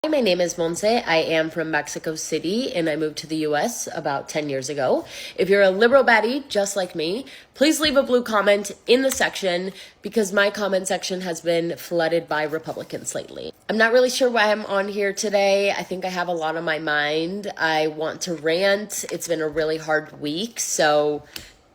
Hi, my name is Monse. I am from Mexico City and I moved to the US about 10 years ago. If you're a liberal baddie just like me, please leave a blue comment in the section because my comment section has been flooded by Republicans lately. I'm not really sure why I'm on here today. I think I have a lot on my mind. I want to rant. It's been a really hard week, so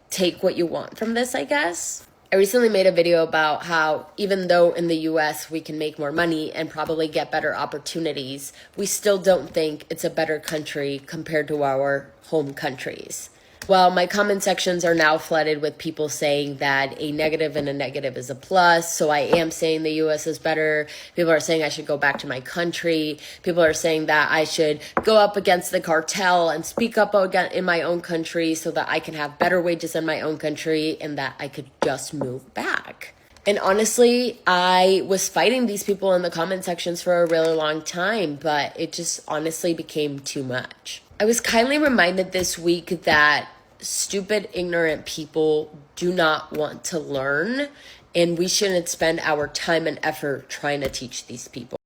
take what you want from this, I guess. I recently made a video about how even though in the US we can make more money and probably get better opportunities, we still don't think it's a better country compared to our home countries. Well, my comment sections are now flooded with people saying that a negative and a negative is a plus. So I am saying the US is better. People are saying I should go back to my country. People are saying that I should go up against the cartel and speak up again in my own country so that I can have better wages in my own country and that I could just move back. And honestly, I was fighting these people in the comment sections for a really long time, but it just honestly became too much. I was kindly reminded this week that stupid, ignorant people do not want to learn, and we shouldn't spend our time and effort trying to teach these people.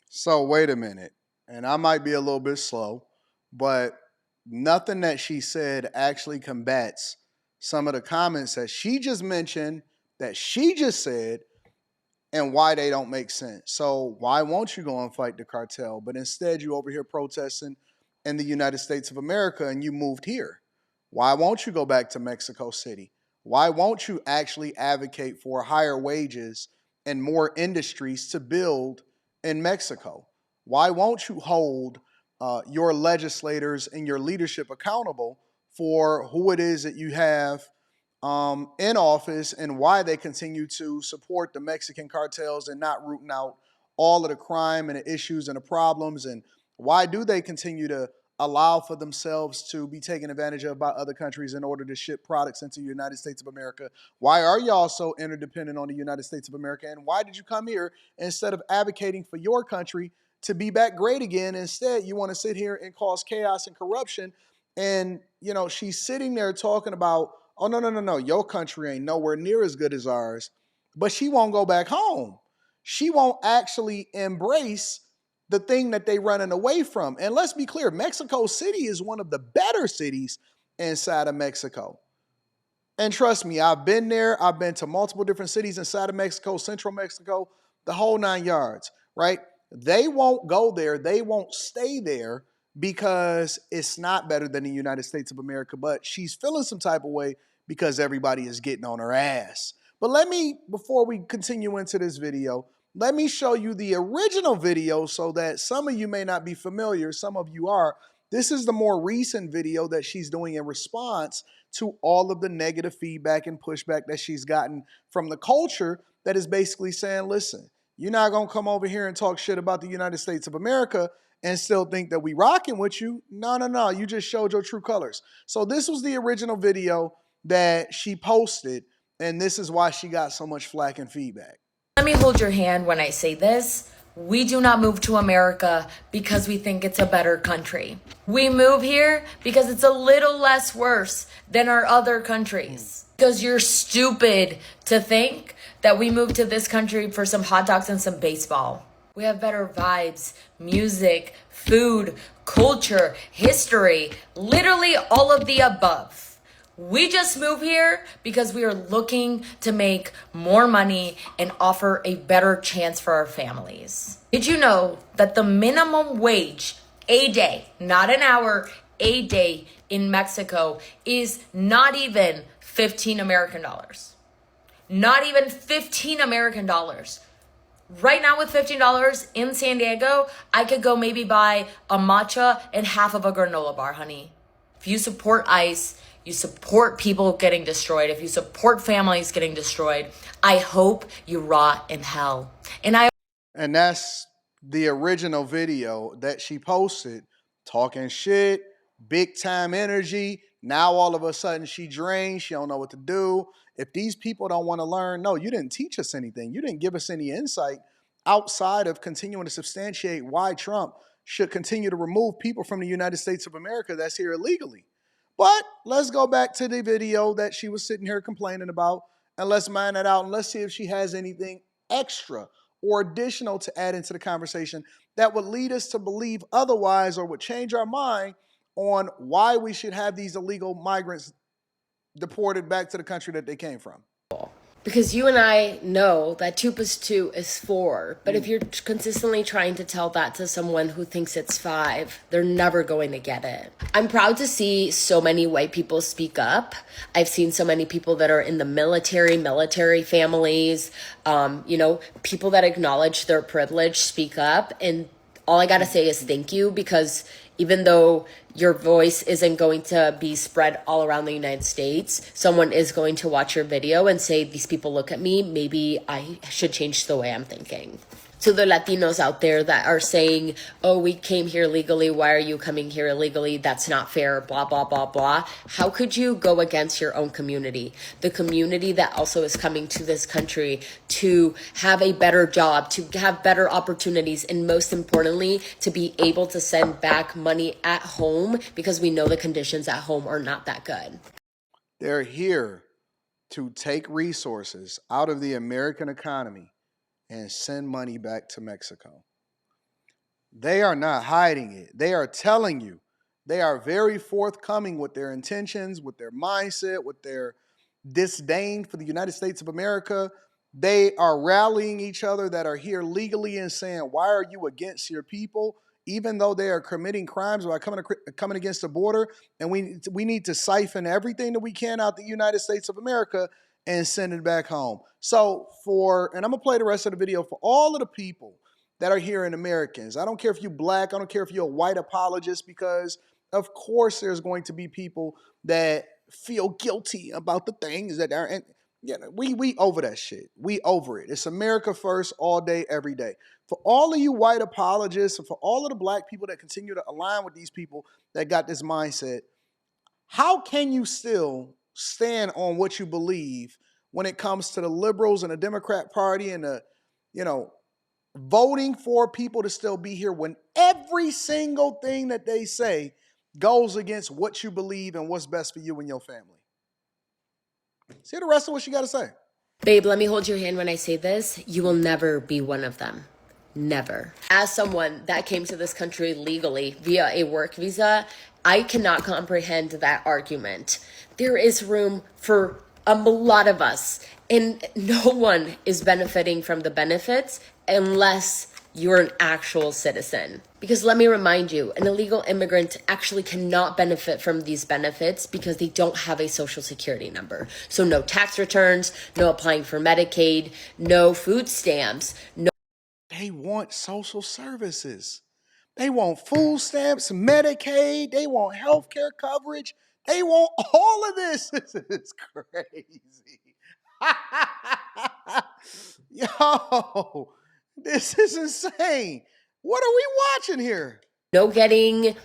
So wait a minute, and I might be a little bit slow, but nothing that she said actually combats some of the comments that she just mentioned, that she just said, and why they don't make sense. So why won't you go and fight the cartel? But instead you over here protesting in the United States of America and you moved here. Why won't you go back to Mexico City? Why won't you actually advocate for higher wages and more industries to build in Mexico? Why won't you hold your legislators and your leadership accountable for who it is that you have in office and why they continue to support the Mexican cartels and not rooting out all of the crime and the issues and the problems? And why do they continue to allow for themselves to be taken advantage of by other countries in order to ship products into the United States of America? Why are y'all so interdependent on the United States of America? And why did you come here instead of advocating for your country to be back great again? Instead, you want to sit here and cause chaos and corruption. And, she's sitting there talking about, oh, no, no, no, no, your country ain't nowhere near as good as ours. But she won't go back home. She won't actually embrace the thing that they running away from. And let's be clear, Mexico City is one of the better cities inside of Mexico. And trust me, I've been there. I've been to multiple different cities inside of Mexico, Central Mexico, the whole 9 yards, right? They won't go there. They won't stay there because it's not better than the United States of America. But she's feeling some type of way because everybody is getting on her ass. But before we continue into this video, let me show you the original video so that some of you may not be familiar. Some of you are. This is the more recent video that she's doing in response to all of the negative feedback and pushback that she's gotten from the culture that is basically saying, listen, you're not going to come over here and talk shit about the United States of America and still think that we rocking with you. No, no, no. You just showed your true colors. So this was the original video that she posted, and this is why she got so much flack and feedback. Let me hold your hand when I say this. We do not move to America because we think it's a better country. We move here because it's a little less worse than our other countries. Because you're stupid to think that we moved to this country for some hot dogs and some baseball. We have better vibes, music, food, culture, history, literally all of the above. We just moved here because we are looking to make more money and offer a better chance for our families. Did you know that the minimum wage a day, not an hour, a day in Mexico is not even 15 American dollars? Not even 15 American dollars. Right now with $15 in San Diego, I could go maybe buy a matcha and half of a granola bar, honey. If you support ICE, you support people getting destroyed. If you support families getting destroyed, I hope you rot in hell. And that's the original video that she posted, talking shit, big time energy. Now all of a sudden she drained. She don't know what to do. If these people don't want to learn, no, you didn't teach us anything. You didn't give us any insight outside of continuing to substantiate why Trump should continue to remove people from the United States of America that's here illegally. But let's go back to the video that she was sitting here complaining about, and let's mine that out, and let's see if she has anything extra or additional to add into the conversation that would lead us to believe otherwise or would change our mind on why we should have these illegal migrants deported back to the country that they came from. Because you and I know that 2 plus 2 is 4. But if you're consistently trying to tell that to someone who thinks it's 5, they're never going to get it. I'm proud to see so many white people speak up. I've seen so many people that are in the military families, people that acknowledge their privilege speak up. And all I got to say is thank you, because even though your voice isn't going to be spread all around the United States, someone is going to watch your video and say, these people look at me, maybe I should change the way I'm thinking. To the Latinos out there that are saying, oh, we came here legally, why are you coming here illegally? That's not fair, blah, blah, blah, blah. How could you go against your own community? The community that also is coming to this country to have a better job, to have better opportunities, and most importantly, to be able to send back money at home, because we know the conditions at home are not that good. They're here to take resources out of the American economy and send money back to Mexico. They are not hiding it. They are telling you. They are very forthcoming with their intentions, with their mindset, with their disdain for the United States of America. They are rallying each other that are here legally and saying, why are you against your people? Even though they are committing crimes by coming against the border, and we need to siphon everything that we can out the United States of America and send it back home. So and I'm going to play the rest of the video for all of the people that are here in Americans. I don't care if you're black. I don't care if you're a white apologist, because of course there's going to be people that feel guilty about the things that are, and we over that shit. We over it. It's America first all day, every day. For all of you white apologists and for all of the black people that continue to align with these people that got this mindset, how can you still stand on what you believe when it comes to the liberals and the Democrat Party and voting for people to still be here when every single thing that they say goes against what you believe and what's best for you and your family? See the rest of what you got to say. Babe, let me hold your hand when I say this. You will never be one of them. Never. As someone that came to this country legally via a work visa, I cannot comprehend that argument. There is room for a lot of us, and no one is benefiting from the benefits unless you're an actual citizen. Because let me remind you, an illegal immigrant actually cannot benefit from these benefits because they don't have a social security number. So no tax returns, no applying for Medicaid, no food stamps, no. They want social services. They want food stamps, Medicaid. They want health care coverage. They want all of this. This is crazy. Yo, this is insane. What are we watching here? No getting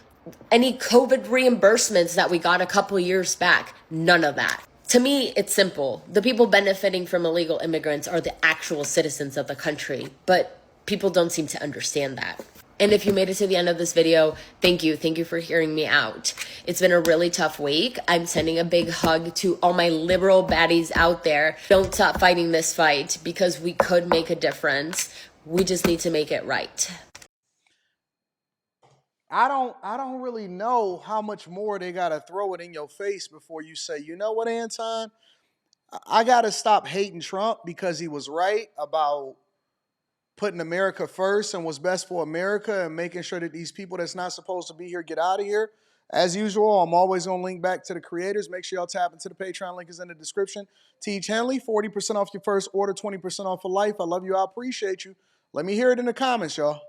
any COVID reimbursements that we got a couple years back. None of that. To me, it's simple. The people benefiting from illegal immigrants are the actual citizens of the country, but people don't seem to understand that. And if you made it to the end of this video, thank you. Thank you for hearing me out. It's been a really tough week. I'm sending a big hug to all my liberal baddies out there. Don't stop fighting this fight, because we could make a difference. We just need to make it right. I don't really know how much more they got to throw it in your face before you say, you know what, Anton? I got to stop hating Trump because he was right about putting America first and what's best for America and making sure that these people that's not supposed to be here get out of here. As usual, I'm always going to link back to the creators. Make sure y'all tap into the Patreon. Link is in the description. Teach Henley, 40% off your first order, 20% off for life. I love you. I appreciate you. Let me hear it in the comments, y'all.